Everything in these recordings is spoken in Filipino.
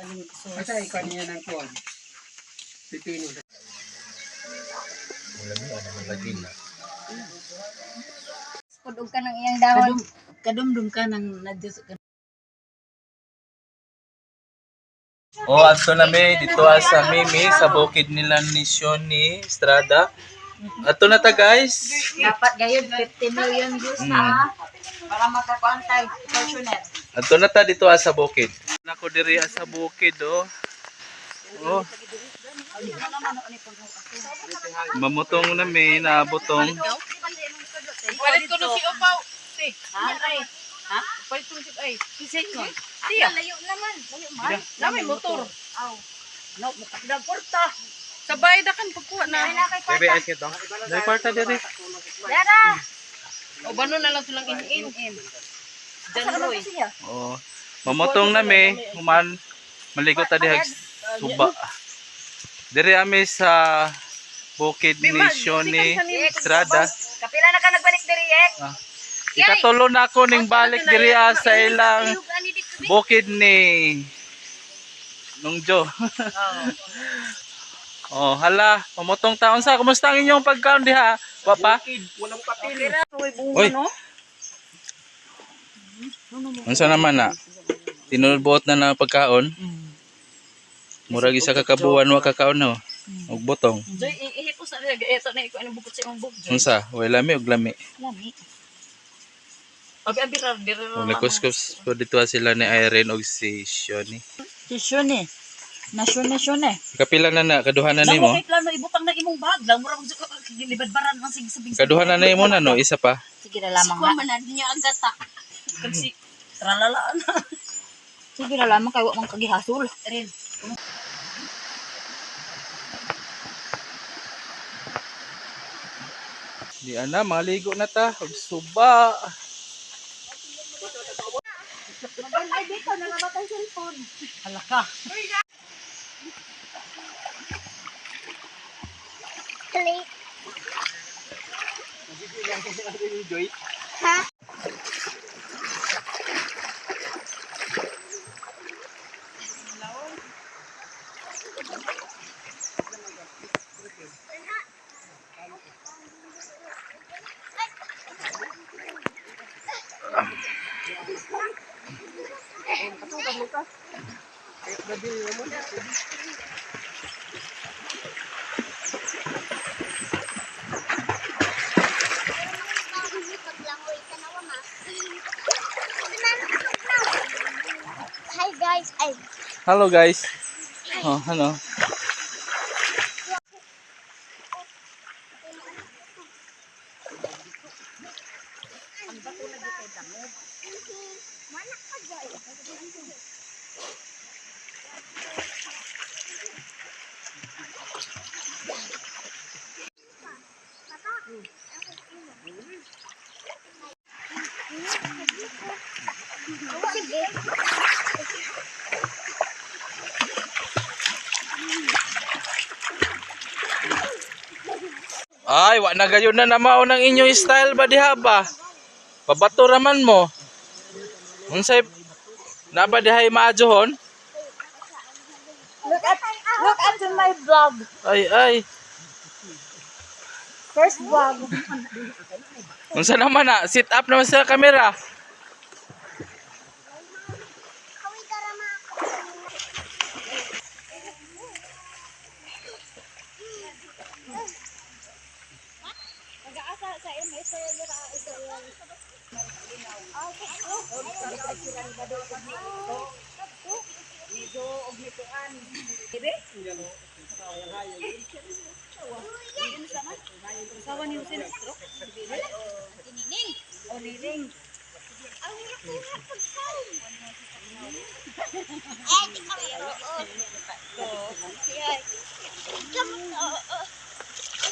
Asa ikaw niya ng kuwan? Pipino. Wala mo, ano lagi na. Pudog ka ng iyang dahon. Kadumdum ka ng nadyos ka. Oh, ato na may dito sa Mimi sa bukid nila ni Shoni Estrada. Ato na ta guys. Dapat gayon 50 million views na para makakuantay fortunate. Ato na ta dito sa bukid. Nako diri sa bukid oh. Oh. Mamutong na may nabutong. Palit ko no si Opaw. Ha? Palit ko si ay. Kisay ko. Tiya. Layo naman. Layo man. Namay motor. Aw. No, makagdag porta. Sabay da kan pagkuha na. Bebe ay kito. Dai kwarta diri. Dara. O bano na lang silang in. Janroy. Oh. Mamutong na may human maligo ta diha suba. Diri ami sa bukid ni Shoni Estrada. Kapila na ka nagbalik diri ek. Ikatulo na ako ning balik diri sa ilang bukid ni Nungjo. Oh, hala, pamutong taon sa. Kumusta ang inyong pagkaon diha? Papa? Walang papel. Oy. Unsa naman na? Tinulbot na na pagkaon? Murag isa ka kabuan wa kakaon na. Og botong. Joy, ihipos na nila. Ito na ikaw ang bukod sa imong bug. Unsa? Way lami og lami. Lami. Abi-abi diri Kung nakuskus ko dito sila ni Irene og si Shoni. Shone. Shone. Kapila na kaduha na nimo. Lang plano ibutang na imong bag. Lang mura gilibad-baran ang sige. Kaduha na nimo na no, isa pa. Sige na lamang na. Manad niya ang gata. Kasi tralalaan. Sige na lamang kay wa man kagihasol. Rin. Di ana maligo na ta og suba. Ay dito na namatay cellphone. Hala ka. Play. Ha? Hi guys, Hello guys. Oh, ano? Ay, wa na gayon na namao ng inyong style ba diha ba? Pabato raman mo. Unsay na ba diha maajohon? look at my vlog. Ay. First vlog. Unsa naman na? Sit up naman sa camera. Sawan yung sinistro. Tinining. O liring. Ang hirap pag-sound. Eh, di ka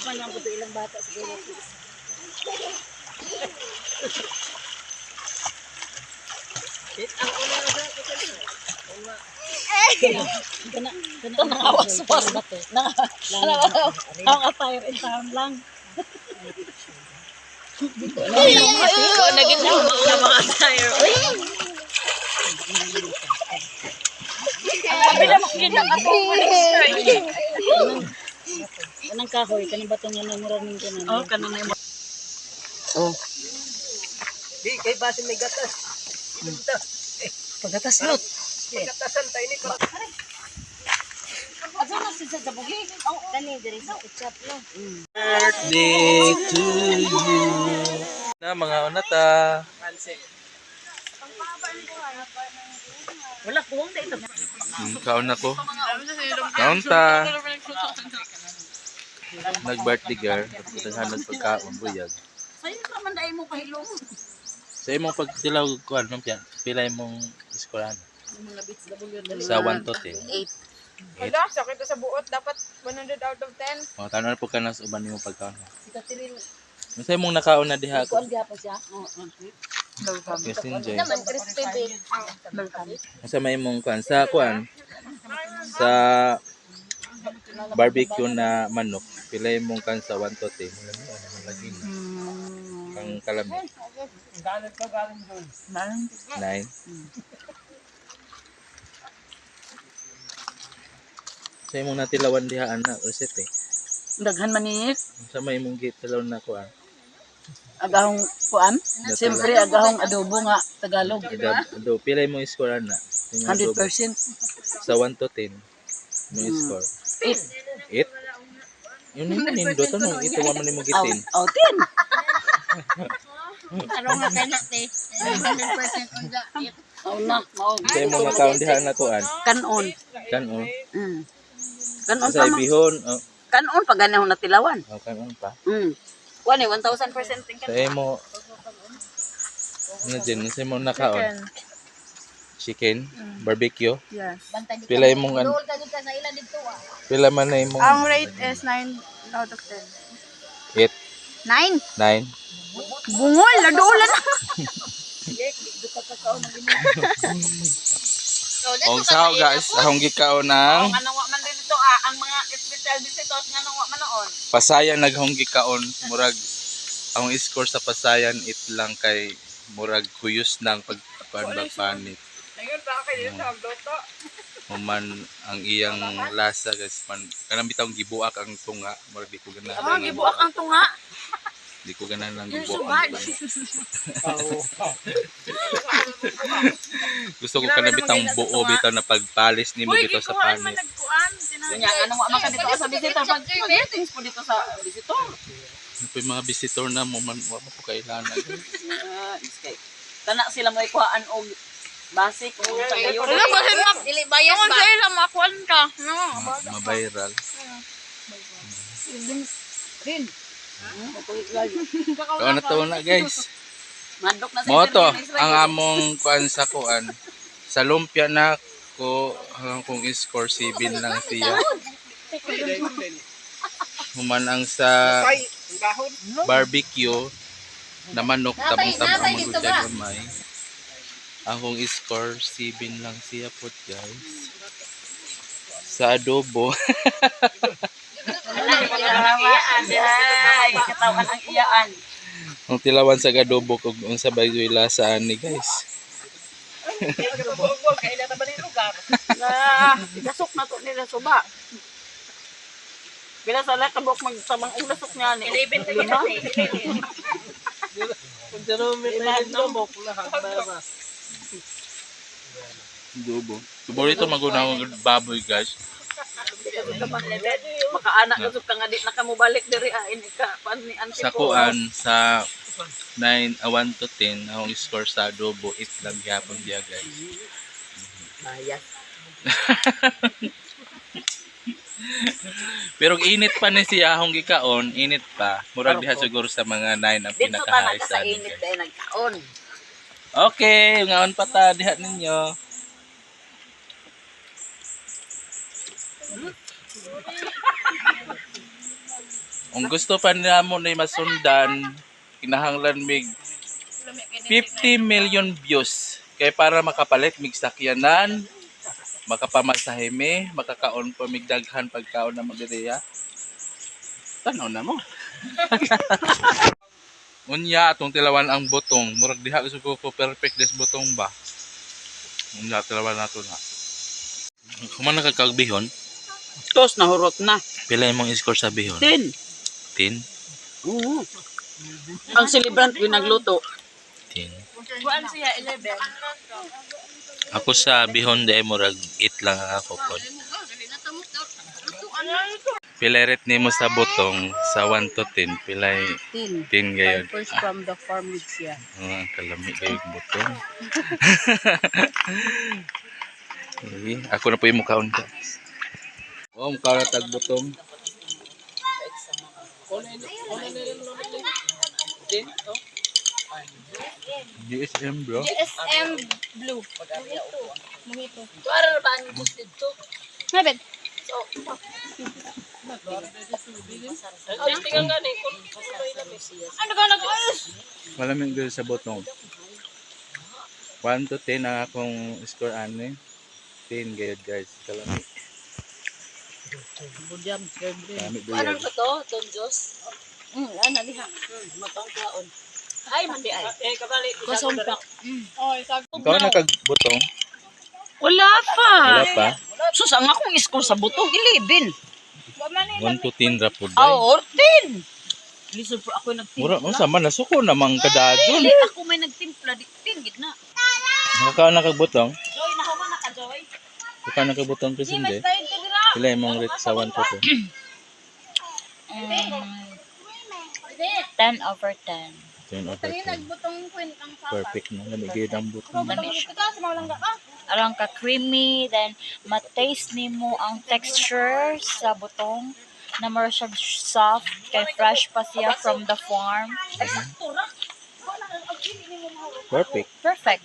Manang buto ilang bata siguro. Ang una na sa Ito nangawas-was ba ito? Ang attire in town lang. Naging mga attire. Ang Anong kahoy? Kanang batong nga namuranin ko na. Oh, kanang na. Oh. Di, kay basin may gatas. Pagatas lot. Gatasan tayo ni para. Asa na si sa dabugi? Oh, dali diri sa ketchup lo. Birthday to you. Na mga unata. Wala kuwang na ito. Kaon ako. Kaon ta. Nag-birthday girl. Pagkataghan pagkaon buyag. Sa'yo naman dahil mo pahilong. Sa imong pagtilaw kuan man pian. Pila imong eskwelahan? Mga bits W dali. Sa 1 to 10. 8. Wala, sakit sa buot. Dapat 100 out of 10. O tanan po ka na sa uban imong pagkaon. Katilin. Unsa imong nakaon na diha Kuan ko? gyapon siya. Oo. Yes, enjoy. Naman crispy bake. Unsa may imong kuan sa kuan? Sa barbecue na manok, pila imong kan sa 1 to 10. Lagi na. Ang kalami. Galit ka galing doon. 9. Sa imong natilawan diha anak resete. Daghan man ni Sa may imong gitilaw na kuan. agahong kuan. Siyempre agahong adobo nga Tagalog. Do pila imong score na? Imong adobo. 100%. Sa 1 to 10. Imong score. 8. 8. Yun yung nindo to no, ito man imong gitin. Oh, 10. Tarong nga kay nate. 100% unja. Oh na, mao. Sa imong nakaon diha na kuan. Kanon. Kanon. Kanon Sa pa. ibihon, Kanon pag ganahon natilawan. kanon pa. Kuan ni 1000% tingkan. Sa imo ano din, sa imo nakaon? Chicken, barbecue. Yes. Bantay di Pila imong an, Dol ka di ka sa ila dito ah. pila man na imong Ang rate is 9 out of 10. 8, 9. 9. Bungol, ladulan na. Og sao guys, ahong gikaon ng Ano wa man din ito ang mga special visitors nga wa man noon. Pasayan naghong gikaon murag ang score sa Pasayan it lang kay murag kuyos nang pagpanit. Ngayon ba kay dito sa agloto? Human ang iyang lasa guys man kanang bitaw gibuak ang tunga murag di ko ganahan. Gibuak ang tunga. Di ko ganahan lang gibuak ang tunga. Gusto ko kanang bitang buo bitaw na pagpalis nimo bitaw sa panit. Nya ano wa man ka dito sa visitor pag greetings po dito sa visitor. Ano po yung mga visitor na mo man wa mo po kailangan. Kana sila mo ikuhaan og basic o sa kayo. Wala ba sila? Dili bayas Tungod ba? sa ila makuan ka. No. Mabiral. Din. Kaon na to na guys. Mandok na sa Mo to internet, ang among kuan sa kuan. Sa lumpia na ko kung score 7 lang siya. Human ang sa Ay, ang gahon. barbecue na manok Napay tabang-tabang dito magud ba? gamay. Akong score 7 lang siya po guys. Sa adobo. Iyaan ay katawan ang iyaan. Ang tilawan sa adobo kung unsa ba yung lasa ni guys. Kaya na ba ni lugar? Gasok na to nila suba. Bila sa kabok magsamang ulasok niya ni 11 to 11. Kung Jerome may nabok na hagba. Adobo. Paborito magunang baboy guys. Makaanak usok ka nga di na kamo balik diri ini ka pan ni auntie Sa ko. kuan sa 1 to 10 akong score sa adobo 8 lang gyapon dia guys. Bayas. Pero init pa ni siya akong gikaon, init pa. Murag diha siguro sa mga 9 ang Dito pinaka-high ta sa sa init dahil nagkaon. Okay, ngaon pa ta diha ninyo. Kung gusto pa namo na masundan, kinahanglan mig 50 million views. Kaya para makapalit mig sakyanan, makapamasahe mi, makakaon pa mig daghan pagkaon na magdiriya. Tanaw na mo. Unya atong tilawan ang butong, murag diha gusto ko perfect des butong ba. Unya tilawan nato na. Kumana ka kagbihon? Tos, nahurot na. Pila imong score sa bihon? 10. 10? Ang celebrant pinagluto. 10. Kuan siya 11. Ako sa bihon day murag 8 lang ako pod. Pilay rate nimo sa butong sa 1 to 10, pilay 10. 10 gayud. First from the farm with siya. Kalami gayud butong. Ako na po yung mukhaon ka. Mukha na tag butong. GSM bro. SM Blue. Mojito. Mabed. Ano ka nag-ayos? Malamig gayud sa butong. 1 to 10 ang akong score ani. 10 gayud guys. Kalami. Budjam, siyempre. Kalami Ano gayud. ba to? Don Diyos? Ano diha? Matang kaon. Ay, mandi ay. Kasumpak. Oh, isag. Ikaw na kagbutong? Wala pa. Wala pa. Sus, ang akong score sa butong, 11. 1 to 10 ra pud. Oo, 10. Listen po, ako Mura nagtimpla. mo sa man nasuko namang kadadyon. Dili, ako may nagtimpla. 10, gid na. Ikaw na kagbutong? Joy, nahawa na ka, Joy. Ikaw na kagbutong kasi hindi. Style ka dira. Pila imong rate sa 1 to 10? 10 over 10. 10 over Tani 10. nagbutong kwent ang papa. Perfect na. Lamigay ang butong. Ka sa malangga ka. Alang ka creamy, then mataste nimo ang texture sa butong na more siya soft, kay fresh pa siya from the farm. Perfect. Perfect.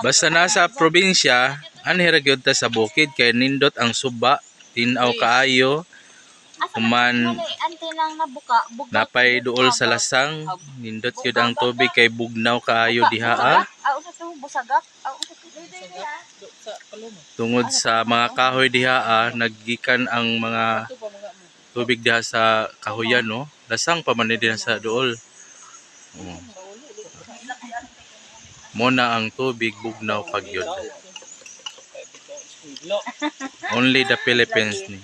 Basta nasa probinsya, anhira gyud ta sa bukid kay nindot ang suba, tinaw kaayo, human Ante lang nabuka, napay duol sa lasang, nindot gyud ang tubig kay bugnaw kaayo diha. Ah. Usa to busagak. Usa to Tungod sa mga kahoy diha, naggikan ang mga tubig diha sa kahoyan no. Lasang pa man ni diha sa duol. Oh. Muna ang tubig bugnaw pagyod. Only the Philippines ni.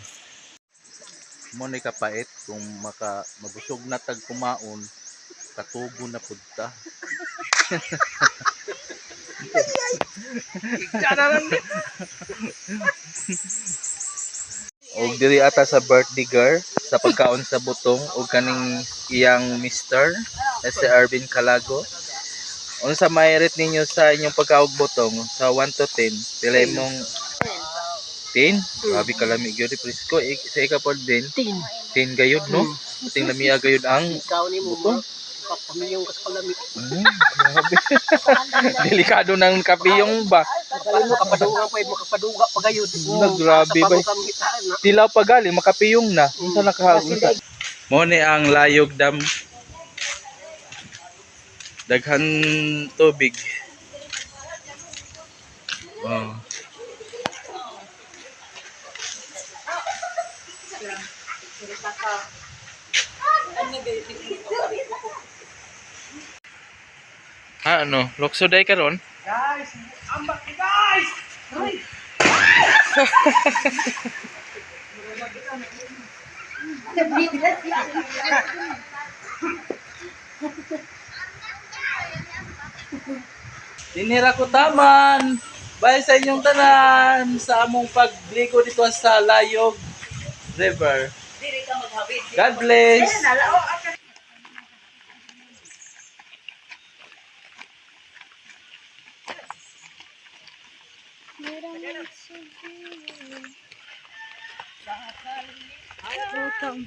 Mo ni kapait kung mabusog na tag kumaon, katubo na pud ta. Og diri ata sa birthday girl sa pagkaon sa butong og kaning iyang mister na si Arvin Calago. Unsa may rate ninyo sa inyong pagkaog butong sa 1 to 10? Pila imong 10? Grabe kalami gyud presko. Sa ika pod din 10 gayud no? Ating lamiya gayud ang Ikaw ni mo, butong. kapamiyong kas palamig. Grabe. Delikado ng kapiyong ba? Kali mo kapaduga pa, makapaduga pa gayud. Grabe ba? Tilaw pa galing makapiyong na. Unsa nakaunsa? Mo ni ang Layog Dam. Daghan tubig. Oh. Ano? Lukso day karon? Guys! Ambak ni guys! Tinira ko taman. Bye sa inyong tanan sa among pagligo dito sa Layog River. God bless. Utang.